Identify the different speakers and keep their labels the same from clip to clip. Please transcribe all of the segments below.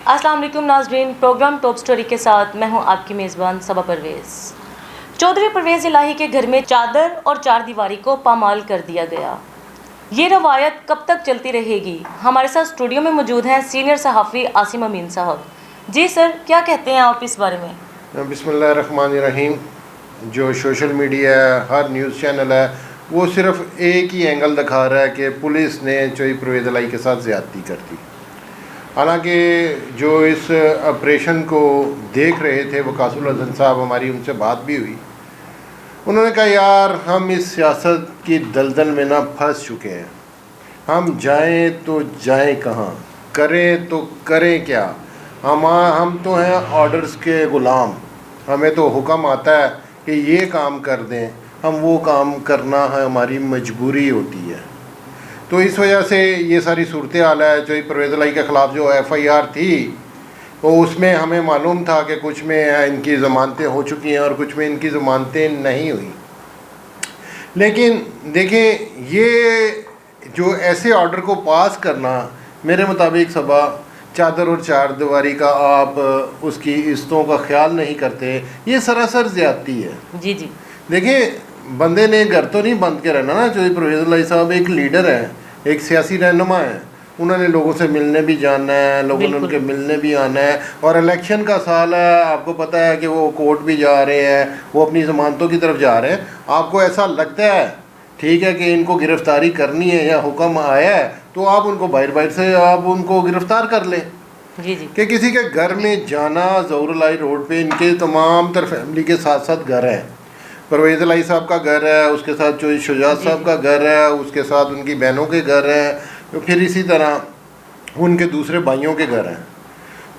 Speaker 1: السلام علیکم ناظرین، پروگرام ٹاپ سٹوری کے ساتھ میں ہوں آپ کی میزبان صبا پرویز۔ چودھری پرویز الہی کے گھر میں چادر اور چار دیواری کو پامال کر دیا گیا۔ یہ روایت کب تک چلتی رہے گی؟ ہمارے ساتھ اسٹوڈیو میں موجود ہیں سینئر صحافی عاصم امین صاحب۔ جی سر، کیا کہتے ہیں آپ اس بارے میں؟
Speaker 2: بسم اللہ الرحمن الرحیم۔ جو سوشل میڈیا ہے، ہر نیوز چینل ہے، وہ صرف ایک ہی اینگل دکھا رہا ہے کہ پولیس نے چودھری پرویز الہی کے ساتھ زیادتی کر دی۔ حالانکہ جو اس آپریشن کو دیکھ رہے تھے وقاص الحسن صاحب، ہماری ان سے بات بھی ہوئی، انہوں نے کہا یار ہم اس سیاست کی دلدل میں نہ پھنس چکے ہیں، ہم جائیں تو جائیں کہاں، کریں تو کریں کیا، ہم تو ہیں آرڈرز کے غلام، ہمیں تو حکم آتا ہے کہ یہ کام کر دیں، ہم وہ کام کرنا ہے ہماری مجبوری ہوتی ہے۔ تو اس وجہ سے یہ ساری صورتحال ہے۔ چودھری پرویز الہی کے خلاف جو ایف آئی آر تھی، وہ اس میں ہمیں معلوم تھا کہ کچھ میں ان کی ضمانتیں ہو چکی ہیں اور کچھ میں ان کی ضمانتیں نہیں ہوئیں۔ لیکن دیکھیں، یہ جو ایسے آرڈر کو پاس کرنا، میرے مطابق صبا چادر اور چار دیواری کا آپ اس کی عزتوں کا خیال نہیں کرتے، یہ سراسر زیادتی ہے۔
Speaker 1: جی جی، دیکھیں
Speaker 2: بندے نے گھر تو نہیں بند کے رہنا نا۔ چودھری پرویز الہی صاحب ایک لیڈر ہیں، ایک سیاسی رہنما ہیں، انہوں نے لوگوں سے ملنے بھی جانا ہے، لوگوں نے ان کے ملنے بھی آنا ہے، اور الیکشن کا سال ہے، آپ کو پتہ ہے کہ وہ کورٹ بھی جا رہے ہیں، وہ اپنی ضمانتوں کی طرف جا رہے ہیں۔ آپ کو ایسا لگتا ہے ٹھیک ہے کہ ان کو گرفتاری کرنی ہے یا حکم آیا ہے، تو آپ ان کو باہر سے آپ ان کو گرفتار کر لیں۔
Speaker 1: جی جی،
Speaker 2: کہ کسی کے گھر میں جانا، ظہور الہی روڈ پہ ان کے تمام تر فیملی کے ساتھ ساتھ گھر ہیں، پرویز الہی صاحب کا گھر ہے، اس کے ساتھ چودھری شجاعت صاحب کا گھر ہے، اس کے ساتھ ان کی بہنوں کے گھر ہیں، پھر اسی طرح ان کے دوسرے بھائیوں کے گھر ہیں،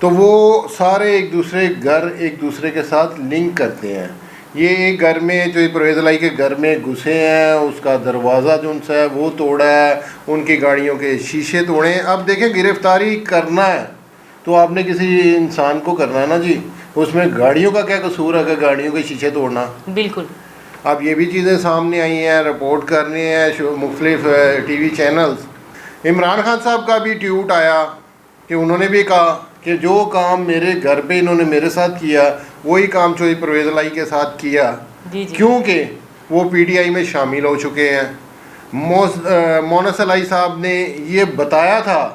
Speaker 2: تو وہ سارے ایک دوسرے گھر ایک دوسرے کے ساتھ لنک کرتے ہیں۔ یہ ایک گھر میں چودھری پرویز الہی کے گھر میں گھسے ہیں، اس کا دروازہ جو ان سے ہے وہ توڑا ہے، ان کی گاڑیوں کے شیشے توڑے ہیں۔ اب دیکھیں، گرفتاری کرنا ہے تو آپ نے کسی انسان کو کرنا ہے نا جی، اس میں گاڑیوں کا کیا قصور ہے کہ گاڑیوں کے شیشے توڑنا؟
Speaker 1: بالکل۔
Speaker 2: اب یہ بھی چیزیں سامنے آئی ہیں، رپورٹ کر رہے ہیں مختلف T V channels. Imran Khan صاحب کا بھی ٹویٹ آیا کہ انہوں نے بھی کہا کہ جو کام میرے گھر پہ انہوں نے میرے ساتھ کیا، وہی کام چودھری پرویز الہی کے ساتھ کیا، کیونکہ وہ پی ٹی آئی میں شامل ہو چکے ہیں۔ مونس الہی صاحب نے یہ بتایا تھا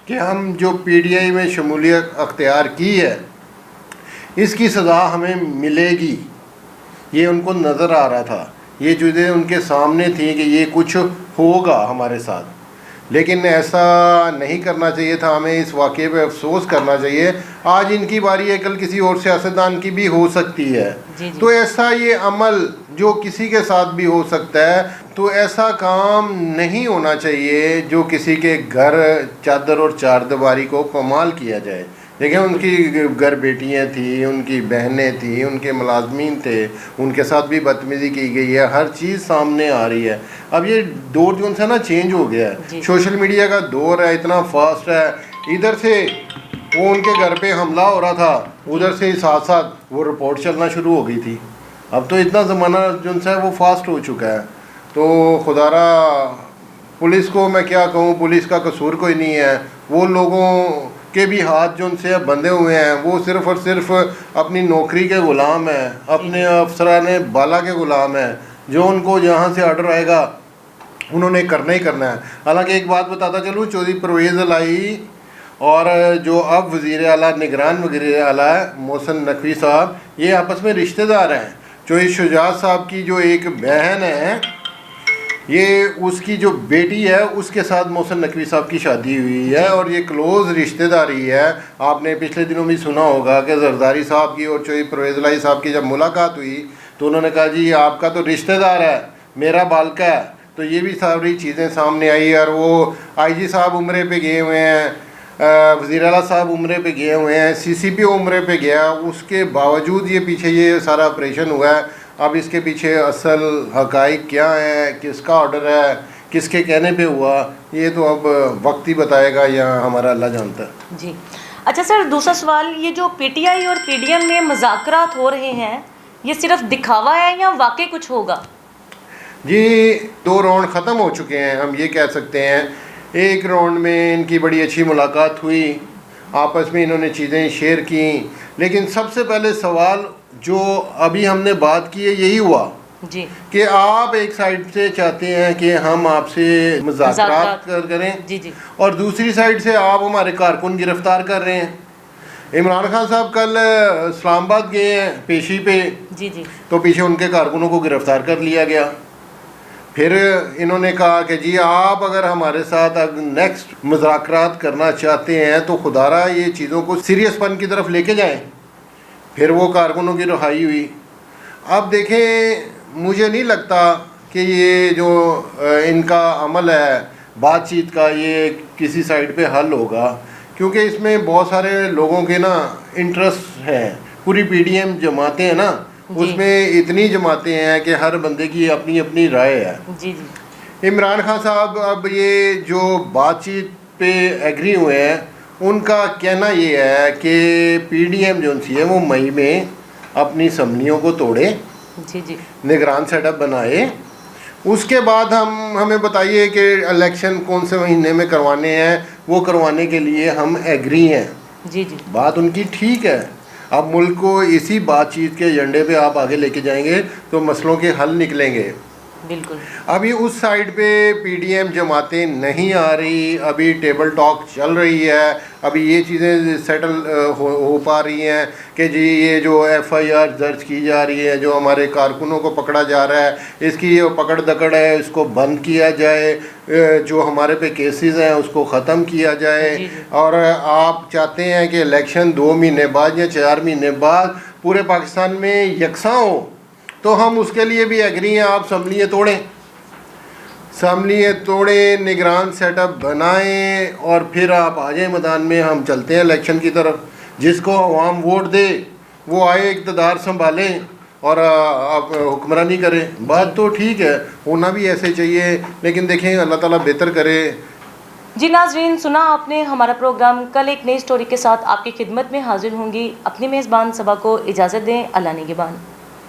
Speaker 2: کہ ہم جو پی ٹی آئی میں شمولیت اختیار کی ہے، اس کی سزا ہمیں ملے گی، یہ ان کو نظر آ رہا تھا، یہ چیزیں ان کے سامنے تھیں کہ یہ کچھ ہوگا ہمارے ساتھ۔ لیکن ایسا نہیں کرنا چاہیے تھا، ہمیں اس واقعے پہ افسوس کرنا چاہیے۔ آج ان کی باری ہے، کل کسی اور سیاستدان کی بھی ہو سکتی ہے، تو ایسا یہ عمل جو کسی کے ساتھ بھی ہو سکتا ہے، تو ایسا کام نہیں ہونا چاہیے جو کسی کے گھر چادر اور چار دیواری کو پامال کیا جائے۔ دیکھیں، ان کی گھر بیٹیاں تھیں، ان کی بہنیں تھیں، ان کے ملازمین تھے، ان کے ساتھ بھی بدتمیزی کی گئی ہے، ہر چیز سامنے آ رہی ہے۔ اب یہ دور جو ان سے نا چینج ہو گیا ہے، سوشل میڈیا کا دور ہے، اتنا فاسٹ ہے، ادھر سے وہ ان کے گھر پہ حملہ ہو رہا تھا، ادھر سے ساتھ ساتھ وہ رپورٹ چلنا شروع ہو گئی تھی۔ اب تو اتنا زمانہ جو ان سے ہے وہ فاسٹ ہو چکا ہے، تو خدا را پولیس کو میں کیا کہوں، پولیس کا قصور کوئی نہیں ہے، وہ لوگوں کے بھی ہاتھ جو ان سے بندھے ہوئے ہیں، وہ صرف اور صرف اپنی نوکری کے غلام ہیں، اپنے افسران بالا کے غلام ہیں، جو ان کو جہاں سے آرڈر آئے گا انہوں نے کرنا ہی کرنا ہے۔ حالانکہ ایک بات بتاتا چلوں، چودھری پرویز الہی اور جو اب وزیر اعلیٰ، نگران وزیر اعلیٰ محسن نقوی صاحب، یہ آپس میں رشتہ دار ہیں۔ چودھری شجاعت صاحب کی جو ایک بہن ہے، یہ اس کی جو بیٹی ہے، اس کے ساتھ محسن نقوی صاحب کی شادی ہوئی ہے، اور یہ کلوز رشتہ داری ہے۔ آپ نے پچھلے دنوں بھی سنا ہوگا کہ زرداری صاحب کی اور چودھری پرویز الہی صاحب کی جب ملاقات ہوئی تو انہوں نے کہا جی آپ کا تو رشتہ دار ہے، میرا بالکا ہے۔ تو یہ بھی ساری چیزیں سامنے آئی، اور وہ آئی جی صاحب عمرے پہ گئے ہوئے ہیں، وزیر اعلیٰ صاحب عمرے پہ گئے ہوئے ہیں، سی سی پی او عمرے پہ گیا، اس کے باوجود یہ پیچھے یہ سارا آپریشن ہوا ہے۔ اب اس کے پیچھے اصل حقائق کیا ہیں، کس کا آرڈر ہے، کس کے کہنے پہ ہوا، یہ تو اب وقت ہی بتائے گا، یا ہمارا اللہ جانتا ہے۔
Speaker 1: جی اچھا سر، دوسرا سوال، یہ جو پی ٹی آئی اور پی ڈی ایم میں مذاکرات ہو رہے ہیں، یہ صرف دکھاوا ہے یا واقعی کچھ ہوگا؟
Speaker 2: جی 2 راؤنڈ ختم ہو چکے ہیں، ہم یہ کہہ سکتے ہیں۔ ایک راؤنڈ میں ان کی بڑی اچھی ملاقات ہوئی، آپس میں انہوں نے چیزیں شیئر کی. لیکن سب سے پہلے سوال جو ابھی ہم نے بات کی ہے یہی ہوا
Speaker 1: جی
Speaker 2: کہ آپ ایک سائڈ سے چاہتے ہیں کہ ہم آپ سے مذاکرات کریں
Speaker 1: جی جی
Speaker 2: اور دوسری سائڈ سے آپ ہمارے کارکن گرفتار کر رہے ہیں. عمران خان صاحب کل اسلام آباد گئے ہیں پیشی پہ,
Speaker 1: جی جی
Speaker 2: تو پیچھے ان کے کارکنوں کو گرفتار کر لیا گیا. پھر انہوں نے کہا کہ جی آپ اگر ہمارے ساتھ نیکسٹ مذاکرات کرنا چاہتے ہیں تو خدا را یہ چیزوں کو سیریس پن کی طرف لے کے جائیں. پھر وہ کارکنوں کی رہائی ہوئی. اب دیکھیں مجھے نہیں لگتا کہ یہ جو ان کا عمل ہے بات چیت کا یہ کسی سائڈ پہ حل ہوگا, کیونکہ اس میں بہت سارے لوگوں کے نا انٹرسٹ ہیں. پوری پی ڈی ایم جماعتیں ہیں نا, اس میں اتنی جماعتیں ہیں کہ ہر بندے کی اپنی اپنی رائے ہے.
Speaker 1: جی جی
Speaker 2: عمران خان صاحب اب یہ جو بات چیت پہ ایگری ہوئے ہیں ان کا کہنا یہ ہے کہ پی ڈی ایم جو سی ہے وہ مئی میں اپنی اسمبلیوں کو توڑے,
Speaker 1: جی جی
Speaker 2: نگران سیٹ اپ بنائے. اس کے بعد ہمیں بتائیے کہ الیکشن کون سے مہینے میں کروانے ہیں, وہ کروانے کے لیے ہم ایگری ہیں.
Speaker 1: جی جی
Speaker 2: بات ان کی ٹھیک ہے. اب ملک کو اسی بات چیت کے ایجنڈے پہ آپ آگے لے کے جائیں گے تو مسئلوں کے حل نکلیں گے.
Speaker 1: بالکل.
Speaker 2: ابھی اس سائڈ پہ پی ڈی ایم جماعتیں نہیں آ رہی, ابھی ٹیبل ٹاک چل رہی ہے, ابھی یہ چیزیں سیٹل ہو پا رہی ہیں کہ جی یہ جو ایف آئی آر درج کی جا رہی ہے, جو ہمارے کارکنوں کو پکڑا جا رہا ہے, اس کی یہ پکڑ دکڑ ہے اس کو بند کیا جائے, جو ہمارے پہ کیسز ہیں اس کو ختم کیا جائے.
Speaker 1: جی.
Speaker 2: اور آپ چاہتے ہیں کہ الیکشن 2 مہینے بعد یا 4 مہینے بعد پورے پاکستان میں یکساں ہو, تو ہم اس کے لیے بھی ایگری ہیں. آپ اسمبلیاں توڑیں, اسمبلیاں توڑیں, نگران سیٹ اپ بنائیں اور پھر آپ آ جائیں میدان میں. ہم چلتے ہیں الیکشن کی طرف. جس کو عوام ووٹ دے وہ آئے اقتدار سنبھالیں اور آپ حکمرانی کریں. بات تو ٹھیک ہے, ہونا بھی ایسے چاہیے, لیکن دیکھیں اللہ تعالیٰ بہتر کرے.
Speaker 1: جی ناظرین, سنا آپ نے ہمارا پروگرام. کل ایک نئی سٹوری کے ساتھ آپ کی خدمت میں حاضر ہوں گی. اپنی میزبان صبا کو اجازت دیں. اللہ نگہبان.